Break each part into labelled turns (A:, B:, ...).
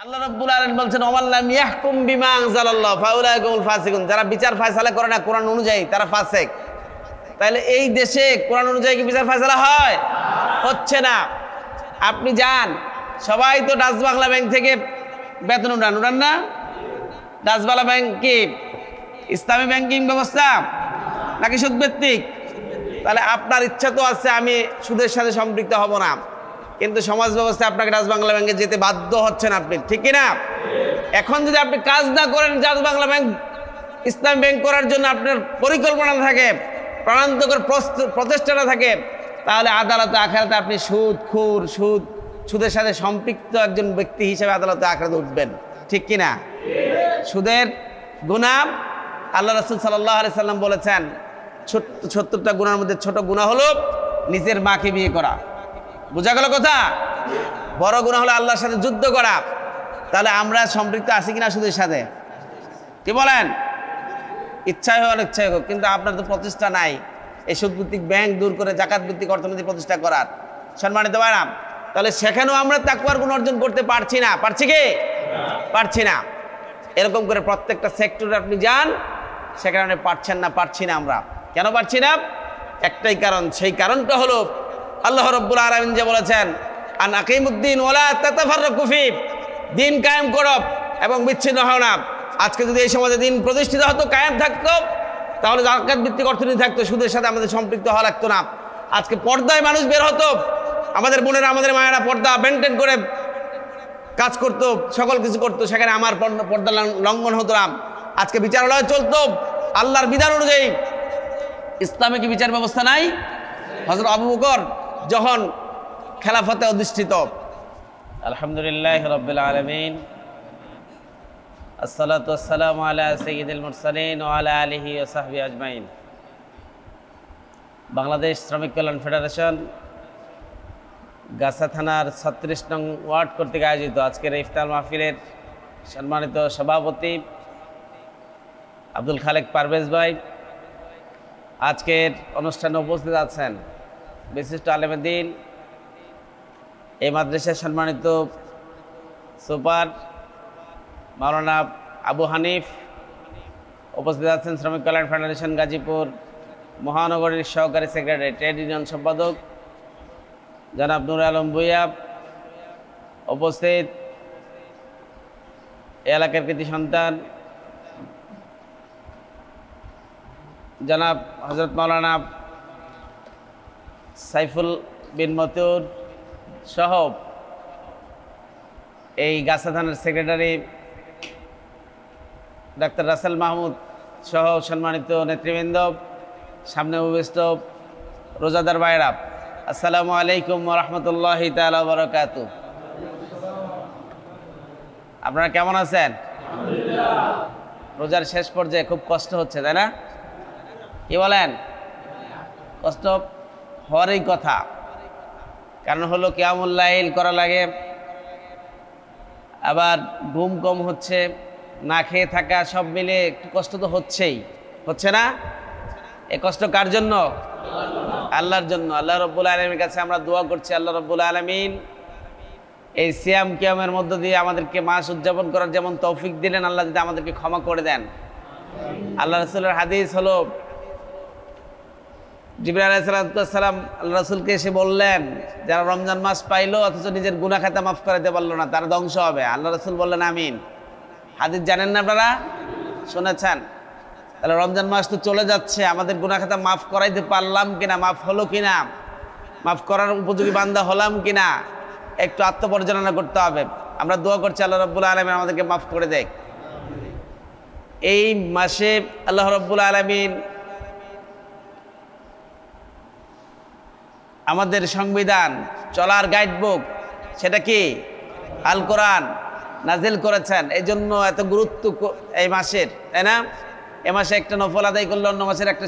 A: আল্লাহ রাব্বুল আলামিন বলছেন ওয়াল্লাম ইয়াহকুম বিমা আনজালাল্লাহ ফাউলাইকুমুল ফাসিকুন, যারা বিচার ফয়সালা করে না কোরআন অনুযায়ী তারা ফাসিক। তাহলে এই দেশে কোরআন অনুযায়ী কি বিচার ফয়সালা হয়? হচ্ছে না। আপনি যান, সবাই তো ডাচ বাংলা ব্যাংক থেকে বেতন উড়ান না? ডাচ বাংলা ব্যাংক কি ইসলামী ব্যাংকিং ব্যবস্থা নাকি সুদ ভিত্তিক? তাহলে আপনার ইচ্ছা তো আছে আমি সুদের সাথে সম্পৃক্ত হব না, কিন্তু সমাজ ব্যবস্থা আপনাকে ডাচ বাংলা ব্যাংকে যেতে বাধ্য হচ্ছেন আপনি, ঠিক কিনা? এখন যদি আপনি কাজ না করেন, ডাচ বাংলা ব্যাংক ইসলাম ব্যাংক করার জন্য আপনার পরিকল্পনা থাকে, প্রাণান্তকর প্রচেষ্টাটা থাকে, তাহলে আদালতে আখেরাতে আপনি সুদের সাথে সম্পৃক্ত একজন ব্যক্তি হিসেবে আদালতে আখেরাতে উঠবেন, ঠিক কিনা? সুদের গুনাহ আল্লাহ রাসূল সাল্লাল্লাহু আলাইহি সাল্লাম বলেছেন 70টা গুনার মধ্যে ছোট গুনাহ হলো নিজের মাকে বিয়ে করা। বোঝা গেল কথা? বড় গুনাহ হলো আল্লাহর সাথে যুদ্ধ করা। তাহলে আমরা সম্পৃক্ত আছি কিনা সুদের সাথে? কি বলেন? ইচ্ছাই হোক অনিচ্ছাই হোক, কিন্তু আপনার তো প্রচেষ্টা নাই এই সুদভিত্তিক ব্যাংক দূর করে জাকাত ভিত্তিক অর্থনীতি প্রতিষ্ঠা করার। সম্মানিত ভাইরা, তাহলে সেখানেও আমরা তাকওয়ার গুণ অর্জন করতে পারছি না। পারছি কি? পারছি না। এরকম করে প্রত্যেকটা সেক্টরে আপনি যান, সেখানে পারছি না আমরা। কেন পারছি না? একটাই কারণ, সেই কারণটা হলো আল্লাহ রাব্বুল আলামিন যে বলেছেন আন আকিমুদ্দিন ওয়ালা তাতাফাররাকু ফি, দিন কায়েম করো এবং বিচ্ছিন্ন হও না। আজকে যদি এই সমাজে দিন প্রতিষ্ঠিত হতো, কায়েম থাকতো, তাহলে জাকাত ভিত্তিক অর্থনীতি থাকতো, সুদের সাথে আমাদের সম্পৃক্ত হওয়া লাগতো না। আজকে পর্দায় মানুষ বের হতো, আমাদের বোনেরা আমাদের মায়েরা পর্দা মেনটেন করে কাজ করতো, সকল কিছু করতো, সেখানে আমার পর্দা লঙ্ঘন হতো না। আজকে বিচারালয় চলতো আল্লাহর বিধান অনুযায়ী। ইসলামে কি বিচার ব্যবস্থা নাই? হযরত আবু বকর যখন খেলাফতে অধিষ্ঠিত। আলহামদুলিল্লাহ রাব্বিল আলামিন, আসসালাতু ওয়াসসালামু আলা সাইয়্যিদিল মুরসালিন ওয়া আলা আলিহি ওয়া সাহবিহি আজমাইন। বাংলাদেশ শ্রমিক কল্যাণ ফেডারেশন গাছা থানার 36 নং ওয়ার্ড কর্তৃক আয়োজিত আজকের ইফতার মাহফিলের সম্মানিত সভাপতি আব্দুল খালেক পারভেজ ভাই, আজকের অনুষ্ঠানে উপস্থিত আছেন বিশিষ্ট আলেমে দ্বীন, এই মাদ্রাসার সম্মানিত সুপার মাওলানা আবু হানিফ, উপস্থিত আছেন শ্রমিক কল্যাণ ফেডারেশন গাজীপুর মহানগরীর সহকারী সেক্রেটারি ট্রেড ইউনিয়ন সম্পাদক জনাব নূর আলম ভূঁইয়া, উপস্থিত এলাকার কৃতি সন্তান জনাব হযরত মাওলানা সাইফুল বিন মতিউর সহ এই গাছা থানার সেক্রেটারি ডাক্তার রাসেল মাহমুদ সহ সম্মানিত নেতৃবৃন্দ, সামনে উপবিষ্ট রোজাদার ভাইরা, আসসালামু আলাইকুম ওয়া রাহমাতুল্লাহি তাআলা ওয়া বারাকাতুহু। আপনারা কেমন আছেন? রোজার শেষ পর্যায়ে খুব কষ্ট হচ্ছে, তাই না? কি বলেন? কষ্ট হওয়ারই কথা, কারণ হলো কিয়ামুল লাইল করা লাগে, আবার ঘুম কম হচ্ছে, না খেয়ে থাকা, সব মিলে একটু কষ্ট তো হচ্ছেই, হচ্ছে না? এই কষ্ট কার জন্য? আল্লাহর জন্য। আল্লাহ রাব্বুল আলামিনের কাছে আমরা দোয়া করছি, আল্লাহ রাব্বুল আলামিন এই সিয়াম কিয়ামের মধ্য দিয়ে আমাদেরকে মাস উদযাপন করার যেমন তৌফিক দিলেন, আল্লাহ যদি আমাদেরকে ক্ষমা করে দেন। আল্লাহ রাসূলের হাদিস হলো, জিবরাইল আলাইহিস সালাম আল্লাহ রাসূলকে এসে বললেন, যারা রমজান মাস পাইলো অথচ নিজের গুনাহ খাতা মাফ করাতে পারলো না, তারা ধ্বংস হবে। আল্লাহ রাসূল বললেন আমিন। হাদিস জানেন না আপনারা? শুনেছেন? তাহলে রমজান মাস তো চলে যাচ্ছে, আমাদের গুনাহ খাতা মাফ করাইতে পারলাম কিনা, মাফ হলো কিনা, মাফ করার উপযোগী বান্দা হলাম কিনা, একটু আত্মপরিচালনা করতে হবে। আমরা দোয়া করছি আল্লাহ রাব্বুল আলামিন আমাদেরকে মাফ করে দেয়। এই মাসে আল্লাহ রাব্বুল আলামিন আমাদের সংবিধান, চলার গাইডবুক, সেটা কি আল কোরআন নাজিল করেছেন। এই জন্য এত গুরুত্ব এই মাসের, তাই না? এ মাসে একটা নফল আদায় করলে অন্য মাসের একটা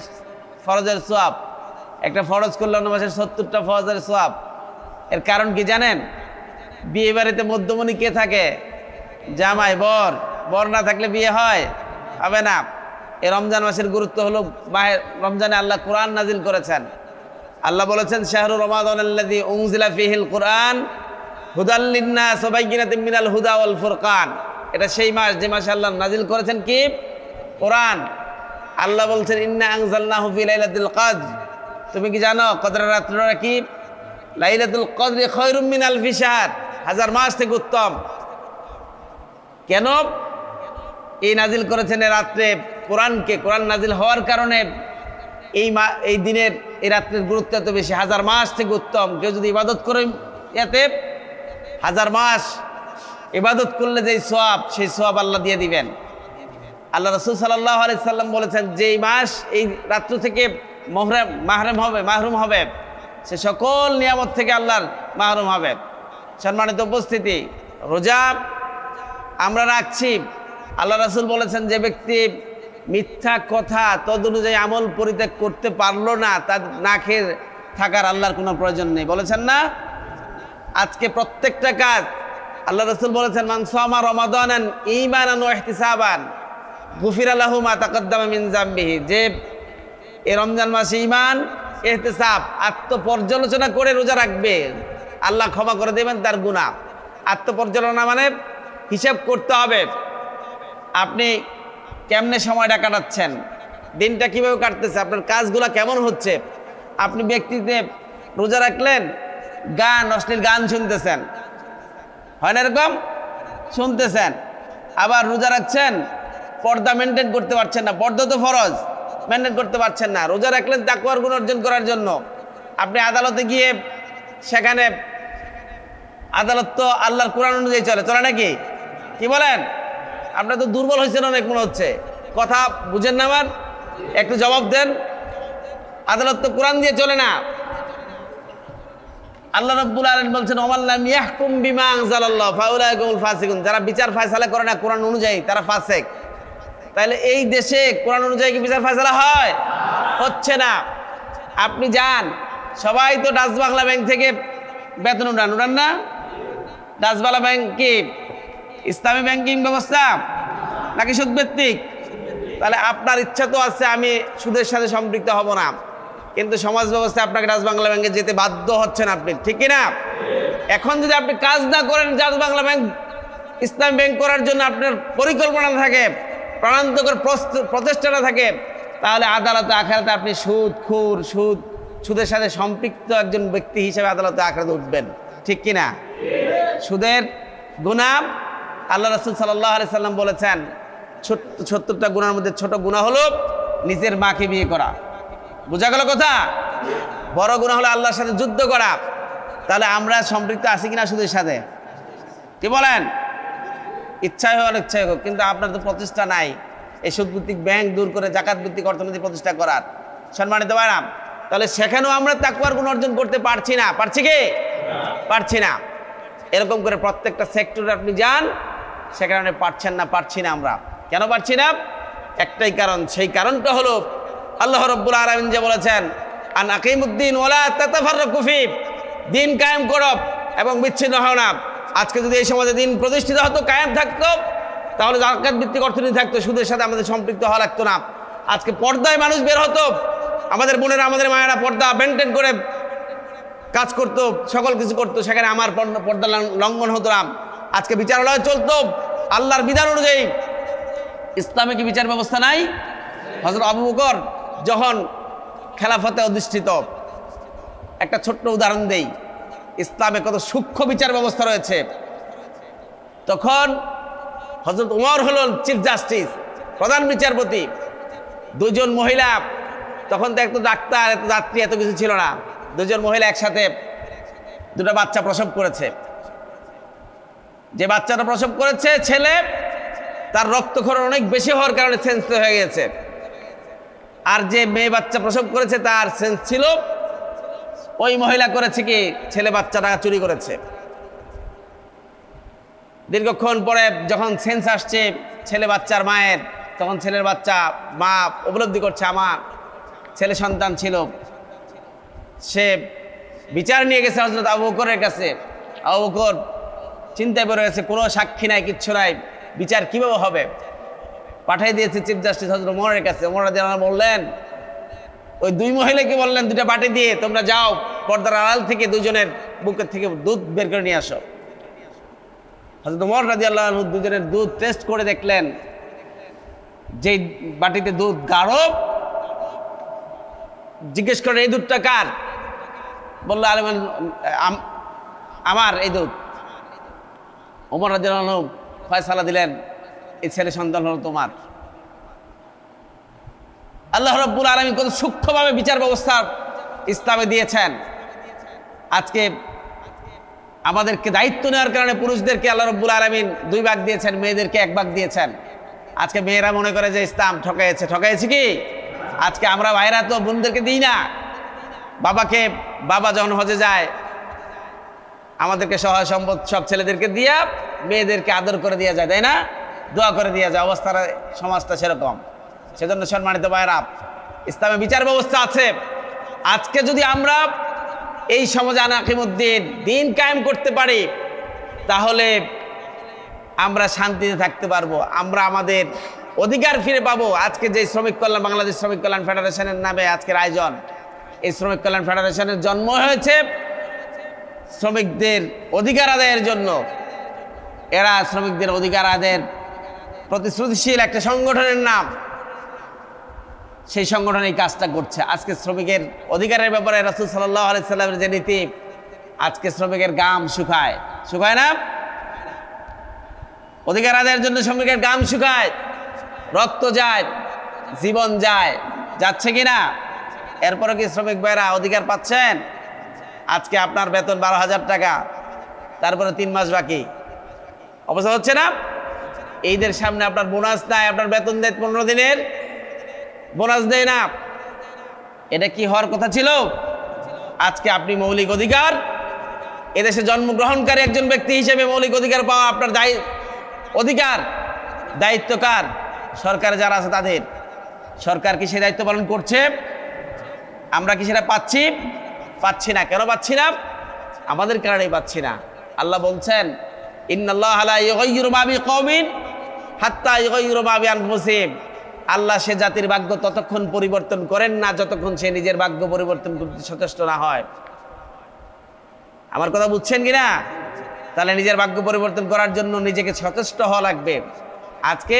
A: ফরজের সওয়াব, একটা ফরজ করলে অন্য মাসের 70টা ফরজের সওয়াব। এর কারণ কি জানেন? বিয়ে বাড়িতে মধ্যমণি কে থাকে? জামাই, বর। বর না থাকলে বিয়ে হয়? হবে না। এই রমজান মাসের গুরুত্ব হলো, রমজানে আল্লাহ কোরআন নাজিল করেছেন। আল্লাহ বলেছেন শাহরু রমাদানাল্লাযী উনজিলা ফীহিল কুরআন হুদাল লিন্নাস ওয়া বাইয়িনাতিন মিনাল হুদা ওয়াল ফুরকান। এটা সেই মাস যে মাসে আল্লাহ নাজিল করেছেন কি? কোরআন। আল্লাহ বলছেন ইন্না আনজালনাহু ফি লাইলাতুল কদর। তুমি কি জানো কদরের রাতটা কি? লাইলাতুল কদরি খায়রুম মিন আলফি শাহর, হাজার মাস থেকে উত্তম। কেন এই নাজিল করেছেন এই রাত্রে কোরআনকে? কোরআন নাজিল হওয়ার কারণে এই দিনের এই রাত্রের গুরুত্ব এত বেশি, হাজার মাস থেকে উত্তম। কেউ যদি ইবাদত করে এতে হাজার মাস ইবাদত করলে যেই সওয়াব, সেই সওয়াব আল্লাহ দিয়ে দিবেন। আল্লাহ রাসূল সাল্লাল্লাহু আলাইহি সাল্লাম বলেছেন যেই মাস এই রাত্র থেকে মাহরুম হবে সে সকল নিয়ামত থেকে আল্লাহর মাহরুম হবে। সম্মানিত উপস্থিতি, রোজা আমরা রাখছি। আল্লাহ রাসূল বলেছেন যে ব্যক্তি মিথ্যা কথা তদনুযায়ী আমল পরিত্যাগ করতে পারলো না, তার না খেয়ে থাকার আল্লাহর কোনো প্রয়োজন নেই। বলেছেন না? আজকে প্রত্যেকটা কাজ আল্লাহ রাসূল বলেছেন মান সামা রমাদানান ঈমানান ওয়া ইহতিসাবান গুফিরা লাহু মা তাকাদ্দামা মিন যামবিহি। যে এই রমজান মাসে ঈমান ইহতিসাব আত্মপর্যালোচনা করে রোজা রাখবে, আল্লাহ ক্ষমা করে দেবেন তার গুনাহ। আত্মপর্যালোচনা মানে হিসাব করতে হবে আপনি কেমনে সময়টা কাটাচ্ছেন, দিনটা কিভাবে কাটতেছে, আপনার কাজগুলো কেমন হচ্ছে। আপনি ব্যক্তিতে রোজা রাখলেন, অশ্লীল গান শুনতেছেন, হয় না এরকম? শুনতেছেন। আবার রোজা রাখছেন, পর্দা মেনটেন করতে পারছেন না, পর্দা তো ফরজ, মেনটেন করতে পারছেন না। রোজা রাখলেন তাকওয়ার গুণ অর্জন করার জন্য। আপনি আদালতে গিয়ে সেখানে আদালত তো আল্লাহর কোরআন অনুযায়ী চলে নাকি? কি বলেন? আপনার তো দুর্বল হয়েছেন অনেক মনে হচ্ছে, কথা বুঝেন না আমার, একটু জবাব দেন। আদালত তো কোরআন দিয়ে চলে না। আল্লাহ রাব্বুল আলামিন বলছেন ওমান লাম ইয়াহকুম বিমা আনজালাল্লাহ ফাউলাইকা হুমুল ফাসিকুন। যারা বিচার ফয়সালা করে না কোরআন অনুযায়ী তারা ফাসিক। তাহলে এই দেশে কোরআন অনুযায়ী কি বিচার ফয়সালা হয়? হচ্ছে না। আপনি যান, সবাই তো ডাচ বাংলা ব্যাংক থেকে বেতন উঠান না? ডাচ বাংলা ব্যাংক কি ইসলামী ব্যাংকিং ব্যবস্থা নাকি সুদভিত্তিক? তাহলে আপনার ইচ্ছা তো আছে আমি সুদের সাথে সম্পৃক্ত হব না, কিন্তু সমাজ ব্যবস্থা আপনাকে ডাচ বাংলা ব্যাংকে যেতে বাধ্য হচ্ছেন আপনি, ঠিক কিনা? এখন যদি আপনি কাজ না করেন ডাচ বাংলা ব্যাংক ইসলামী ব্যাংক করার জন্য আপনার পরিকল্পনা থাকে, প্রাণান্তকর প্রচেষ্টাটা থাকে, তাহলে আদালতে আখেরাতে আপনি সুদের সাথে সম্পৃক্ত একজন ব্যক্তি হিসেবে আদালতে আখেরাতে উঠবেন, ঠিক কিনা? সুদের গুনাহ আল্লাহ রাসূল সাল্লাল্লাহু আলাইহি সাল্লাম বলেছেন 70টা গুনার মধ্যে ছোট গুনাহ হলো নিজের মাকে বিয়ে করা। বোঝা গেল কথা? বড় গুনাহ হলো আল্লাহর সাথে যুদ্ধ করা। তাহলে আমরা সম্পৃক্ত আছি কিনা সুদের সাথে? কি বলেন? ইচ্ছাই হোক অনিচ্ছাই হোক, কিন্তু আপনার তো প্রচেষ্টা নাই এই সুদভিত্তিক ব্যাংক দূর করে জাকাত ভিত্তিক অর্থনীতি প্রতিষ্ঠা করার। সম্মানিত ভাইরা, তাহলে সেখানেও আমরা তাকওয়ার গুণ অর্জন করতে পারছি না। পারছি কি? পারছি না। এরকম করে প্রত্যেকটা সেক্টরে আপনি যান, সেখানে পারছি না আমরা। কেন পারছি না? একটাই কারণ, সেই কারণটা হলো আল্লাহ রাব্বুল আলামিন যে বলেছেন আন আকিমুদ্দিন ওয়ালা তাতাফাররাকু ফি, দিন কায়েম করো এবং বিচ্ছিন্ন হও না। আজকে যদি এই সমাজে দিন প্রতিষ্ঠিত হতো, কায়েম থাকতো, তাহলে জাকাত ভিত্তিক অর্থনীতি থাকতো, সুদের সাথে আমাদের সম্পৃক্ত হওয়া লাগতো না। আজকে পর্দায় মানুষ বের হতো, আমাদের বোনেরা আমাদের মায়েরা পর্দা মেনটেন করে কাজ করতো, সকল কিছু করতো, সেখানে আমার পর্দা লঙ্ঘন হতো না। আজকে বিচারালয় চলতো আল্লাহর বিধান অনুযায়ী। ইসলামে কি বিচার ব্যবস্থা নাই? হযরত আবু বকর যখন খেলাফতে অধিষ্ঠিত, একটা ছোট্ট উদাহরণ দেই, ইসলামে কত সূক্ষ্ম বিচার ব্যবস্থা রয়েছে। তখন হযরত উমর হলেন চিফ জাস্টিস, প্রধান বিচারপতি। দুজন মহিলা, তখন তো এত ডাক্তার, এত যাত্রী, এত কিছু ছিল না, দুজন মহিলা একসাথে দুটো বাচ্চা প্রসব করেছে। যে বাচ্চাটা প্রসব করেছে ছেলে, তার রক্তক্ষরণ অনেক বেশি হওয়ার কারণে সেন্স হয়ে গেছে। আর যে মেয়ে বাচ্চা প্রসব করেছে তার সেন্স ছিল। ওই মহিলা করেছে কি, ছেলে বাচ্চাটা চুরি করেছে। দীর্ঘক্ষণ পরে যখন সেন্স আসছে ছেলে বাচ্চার মায়ের, তখন ছেলের বাচ্চা মা উপলব্ধি করছে আমার ছেলে সন্তান ছিল। সে বিচার নিয়ে গেছে হযরত আবু বকরের কাছে। আবু বকর চিন্তায় পড়ে গেছে, কোনো সাক্ষী নাই, কিচ্ছু নাই, বিচার কিভাবে হবে? পাঠিয়ে দিয়েছে চিফ জাস্টিস হযরত ওমরের কাছে। ওমর রাদিয়াল্লাহু আনহু বললেন, ওই দুই মহিলাকে বললেন দুইটা বাটি দিয়ে তোমরা যাও, পর্দার আড়াল থেকে দুজনের বুকের থেকে দুধ বের করে নিয়ে আসো। হযরত ওমর রাদিয়াল্লাহু আনহু দুজনের দুধ টেস্ট করে দেখলেন, যে বাটিতে দুধ গাঢ়, জিজ্ঞেস করেন এই দুধটা কার? বললো আমার এই দুধ। ওমর রাদিয়াল্লাহু আনহু ফয়সালা দিলেন, এই ছেলে সন্তান হলো তোমার। আল্লাহ রাব্বুল আলামিন কত সূক্ষ্মভাবে বিচার ব্যবস্থা ইসলামে দিয়েছেন। আজকে আমাদেরকে দায়িত্ব নেওয়ার কারণে পুরুষদেরকে আল্লাহ রাব্বুল আলামিন 2 ভাগ দিয়েছেন, মেয়েদেরকে 1 ভাগ দিয়েছেন। আজকে মেয়েরা মনে করে যে ইসলাম ঠকাইছে কি? আজকে আমরা ভাইরা তো বোনদেরকে দিই না। বাবা যখন হজে যায় আমাদেরকে সহায় সম্পদ সব ছেলেদেরকে দিয়া মেয়েদেরকে আদর করে দেওয়া যায়, তাই না? দোয়া করে দেওয়া যায়। অবস্থাটা সমাজটা সেরকম। সেজন্য সম্মানিত ভাইরা, ইসলামে বিচার ব্যবস্থা আছে। আজকে যদি আমরা এই সমাজে আনাকিমুদ্দিন দিন কায়েম করতে পারি, তাহলে আমরা শান্তিতে থাকতে পারবো, আমরা আমাদের অধিকার ফিরে পাবো। আজকে যে শ্রমিক কল্যাণ, বাংলাদেশ শ্রমিক কল্যাণ ফেডারেশনের নামে আজকের আয়োজন, এই শ্রমিক কল্যাণ ফেডারেশনের জন্ম হয়েছে শ্রমিকদের অধিকার আদায়ের জন্য। এরা শ্রমিকদের অধিকার আদায়ের প্রতিশ্রুতিশীল একটা সংগঠনের নাম। সেই সংগঠন এই কাজটা করছে। আজকে শ্রমিকের অধিকারের ব্যাপারে রাসূল সাল্লাল্লাহু আলাইহি সাল্লামের যে নীতি, আজকে শ্রমিকের ঘাম শুকায় না? অধিকার আদায়ের জন্য শ্রমিকের ঘাম শুকায়, রক্ত যায়, জীবন যাচ্ছে কিনা? এরপরে কি শ্রমিক ভাইরা অধিকার পাচ্ছেন? আজকে আপনার বেতন 12,000 টাকা, তারপরে 3 মাস বাকি, অবস্থা হচ্ছে না? ঈদের সামনে আপনার বোনাস নাই, আপনার বেতন দেয় 15 দিনের, বোনাস দেয় না। এটা কি হওয়ার কথা ছিল? আজকে আপনি মৌলিক অধিকার, এদেশে জন্মগ্রহণকারী একজন ব্যক্তি হিসেবে মৌলিক অধিকার পাওয়া আপনার অধিকার। দায়িত্ব কার? সরকারে যারা আছে তাদের। সরকার কি সেই দায়িত্ব পালন করছে? আমরা কি সেটা পাচ্ছি না? কেন পাচ্ছি না? আমাদের কারণেই পাচ্ছি না। আল্লাহ বলছেন, ইন্নাল্লাহা লা ইউগাইয়িরু মা বিকওমিন হাত্তা ইউগাইয়িরু মা বিআনফুসিহিম। আল্লাহ সে জাতির ভাগ্য ততক্ষণ পরিবর্তন করেন না যতক্ষণ সে নিজের ভাগ্য পরিবর্তন করতে সচেষ্ট না হয়। আমার কথা বুঝছেন কিনা? তাহলে নিজের ভাগ্য পরিবর্তন করার জন্য নিজেকে সচেষ্ট হওয়া লাগবে। আজকে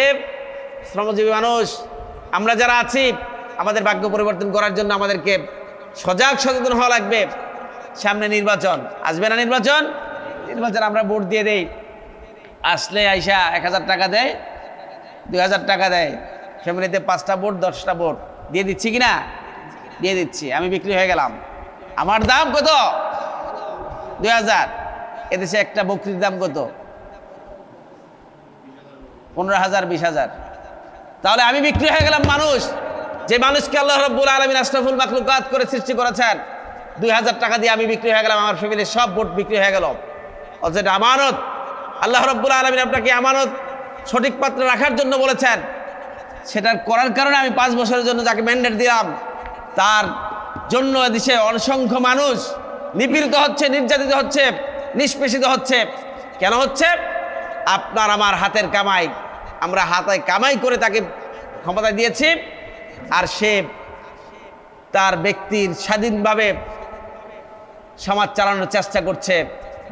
A: শ্রমজীবী মানুষ আমরা যারা আছি, আমাদের ভাগ্য পরিবর্তন করার জন্য আমাদেরকে সচেতন হওয়া লাগবে। সামনে নির্বাচন আসবে না? নির্বাচন আমরা ভোট দিয়ে দেই, আসলে আইসা 1000 টাকা দেয়, 2000 টাকা দেয়, ফ্যামিলিতে 5টা ভোট 10টা ভোট দিয়ে দিচ্ছি কিনা? দিয়ে দিচ্ছি। আমি বিক্রি হয়ে গেলাম। আমার দাম কত? 2000। এদেশে একটা বকরির দাম কত? 15,000 20,000। তাহলে আমি বিক্রি হয়ে গেলাম। মানুষ, যে মানুষকে আল্লাহ রাব্বুল আলামিন আশরাফুল মাখলুকাত করে সৃষ্টি করেছেন, 2000 টাকা দিয়ে আমি বিক্রি হয়ে গেলাম। আমার ফ্যামিলির সব ভোট বিক্রি হয়ে গেল। অথচ এটা আমানত। আল্লাহ রাব্বুল আলামিন আপনাকে আমানত সঠিক পাত্রে রাখার জন্য বলেছেন। সেটা করার কারণে আমি 5 বছরের জন্য যাকে ম্যান্ডেট দিলাম, তার জন্য এদেশে অসংখ্য মানুষ নিপীড়িত হচ্ছে, নির্যাতিত হচ্ছে, নিষ্পেষিত হচ্ছে। কেন হচ্ছে? আপনার আমার হাতের কামাই। আমরা হাতে কামাই করে তাকে ক্ষমতা দিয়েছি, আর সে তার ব্যক্তির স্বাধীনভাবে সমাজ চালানোর চেষ্টা করছে।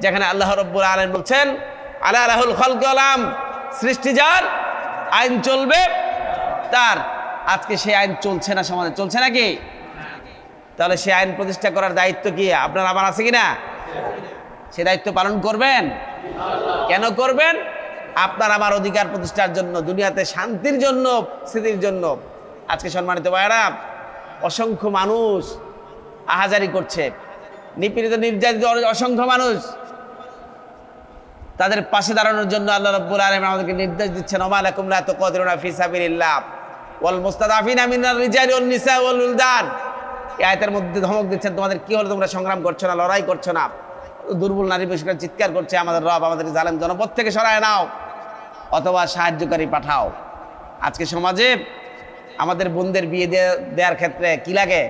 A: যেখানে আল্লাহ রাব্বুল আলামিন বলছেন, আলা লাহুল খালকু ওয়াল আমর, সৃষ্টি যার, আইন চলবে তার। আজকে সেই আইন চলছে না, সমাজে চলছে নাকি? তাহলে সেই আইন প্রতিষ্ঠা করার দায়িত্ব কি আপনার আমার আছে কিনা? সে দায়িত্ব পালন করবেন। কেন করবেন? আপনার আমার অধিকার প্রতিষ্ঠার জন্য, দুনিয়াতে শান্তির জন্য, স্থিতির জন্য। আজকে সম্মানিত ভাইরা, অসংখ্য মানুষ আহাজারি করছে, নিপীড়িত নির্যাতিত অসংখ্য মানুষ। তাদের পাশে দাঁড়ানোর জন্য আল্লাহ রাব্বুল আলামিন আমাদেরকে নির্দেশ দিচ্ছেন, ওমা লাকুম লা তুকাতিলুনা ফি সাবিলিল্লাহ ওয়াল মুস্তাদাফিনা মিনার রিজালি ওয়ান নিসা ওয়াল উলদান। এই আয়াতের মধ্যে ধমক দিচ্ছেন, তোমাদের কি হলো? তোমরা সংগ্রাম করছো না, লড়াই করছো না। দুর্বল নারী পুরুষরা চিৎকার করছে, আমাদের রব আমাদের জালেম জনপদ থেকে সরায় নাও, অথবা সাহায্যকারী পাঠাও। আজকে সমাজে আমাদের বোনদের বিয়ে দেওয়ার ক্ষেত্রে কি লাগে?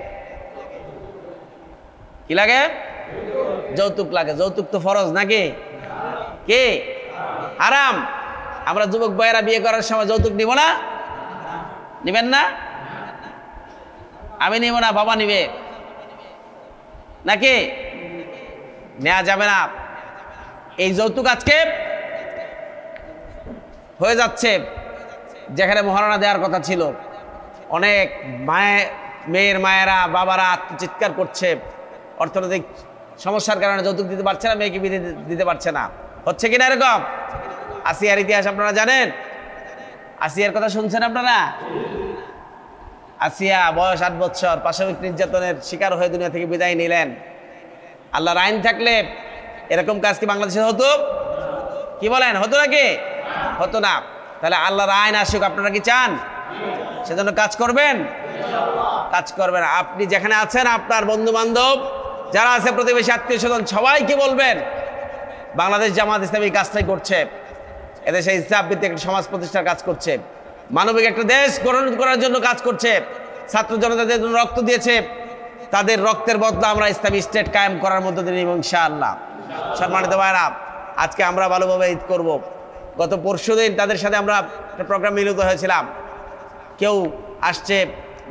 A: যৌতুক লাগে। যৌতুক তো ফরজ নাকি? কে? হারাম। আমরা যুবক ভাইয়েরা বিয়ে করার সময় যৌতুক নিব না? নিবেন না? আমি নিব না, বাবা নিবে নাকি? নেওয়া যাবে না। এই যৌতুক আজকে হয়ে যাচ্ছে, যেখানে মহারণা দেওয়ার কথা ছিল, অনেক মেয়ের মায়েরা বাবারা আত্মচিৎকার করছে, অর্থনৈতিক সমস্যার কারণে যৌতুক দিতে পারছে না, মেয়েকে বিয়ে দিতে পারছে না। হচ্ছে কিনা এরকম? আসিয়ার ইতিহাস আপনারা জানেন? আসিয়ার কথা শুনছেন আপনারা? আসিয়া বয়স 8 বছর, পাশবিক নির্যাতনের শিকার হয়ে দুনিয়া থেকে বিদায় নিলেন। আল্লাহর আইন থাকলে এরকম কাজ কি বাংলাদেশে হতো? কি বলেন, হতো নাকি? হতো না। তাহলে আল্লাহর আইন আসুক, আপনারা কি চান? সেজন্য কাজ করবেন, কাজ করবেন। আপনি যেখানে আছেন, আপনার বন্ধু বান্ধব যারা আছে, প্রতিবেশী আত্মীয় স্বজন, সবাইকে বলবেন বাংলাদেশ জামাত ইসলামী কাজটাই করছে, এদেশে ইসলাম ভিত্তিক একটা সমাজ প্রতিষ্ঠার কাজ করছে, মানবিক একটা দেশ গঠন করার জন্য কাজ করছে। ছাত্র জনতাদের জন্য রক্ত দিয়েছে, তাদের রক্তের বদলা আমরা ইসলামী স্টেট কায়েম করার মধ্য দিয়ে নিব ইনশাআল্লাহ। সম্মানিত ভাইরা, আজকে আমরা ভালোভাবে ঈদ করব। গত পরশুদিন তাদের সাথে আমরা একটা প্রোগ্রাম মিলিত হয়েছিলাম। কেউ আসছে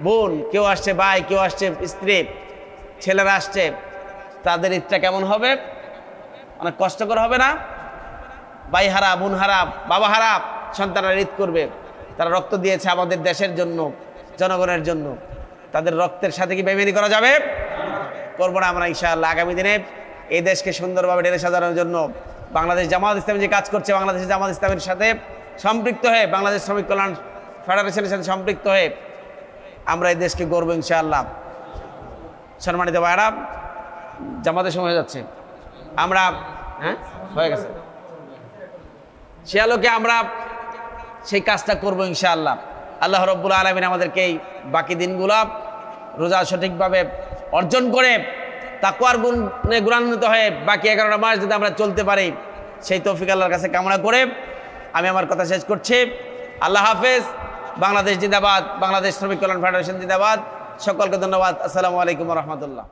A: বোন, কেউ আসছে ভাই, কেউ আসছে স্ত্রী, ছেলেরা আসছে। তাদের ঈদটা কেমন হবে? অনেক কষ্টকর হবে না? ভাই হারা, বোন হারা, বাবা হারা সন্তানরা ঈদ করবে। তারা রক্ত দিয়েছে আমাদের দেশের জন্য, জনগণের জন্য। তাদের রক্তের সাথে কি বেইমানি করা যাবে? করবো না আমরা ইনশাআল্লাহ। আগামী দিনে এই দেশকে সুন্দরভাবে ঢেলে সাজানোর জন্য বাংলাদেশ জামাত ইসলামী যে কাজ করছে, বাংলাদেশ জামাত ইসলামের সাথে সম্পৃক্ত হয়ে, বাংলাদেশ শ্রমিক কল্যাণ ফেডারেশনের সাথে সম্পৃক্ত হয়ে আমরা এই দেশকে গর্ব ইনশাআল্লাহ। সম্মানিত ভাইরা, জামাতের সময় হয়ে যাচ্ছে, আমরা হয়ে গেছে, সে আলোকে আমরা সেই কাজটা করবো ইনশাআল্লাহ। আল্লাহ রব্বুল আলামিন আমাদেরকে এই বাকি দিনগুলো রোজা সঠিকভাবে অর্জন করে তাকওয়ার গুণে গুণান্বিত হয়ে বাকি 11টা মাস যদি আমরা চলতে পারি, সেই তৌফিক আল্লাহর কাছে কামনা করে আমি আমার কথা শেষ করছি। আল্লাহ হাফেজ। বাংলাদেশ জিন্দাবাদ, বাংলাদেশ শ্রমিক কল্যাণ ফেডারেশন জিন্দাবাদ। সকলকে ধন্যবাদ। আসসালামু আলাইকুম ওয়া রাহমাতুল্লাহ।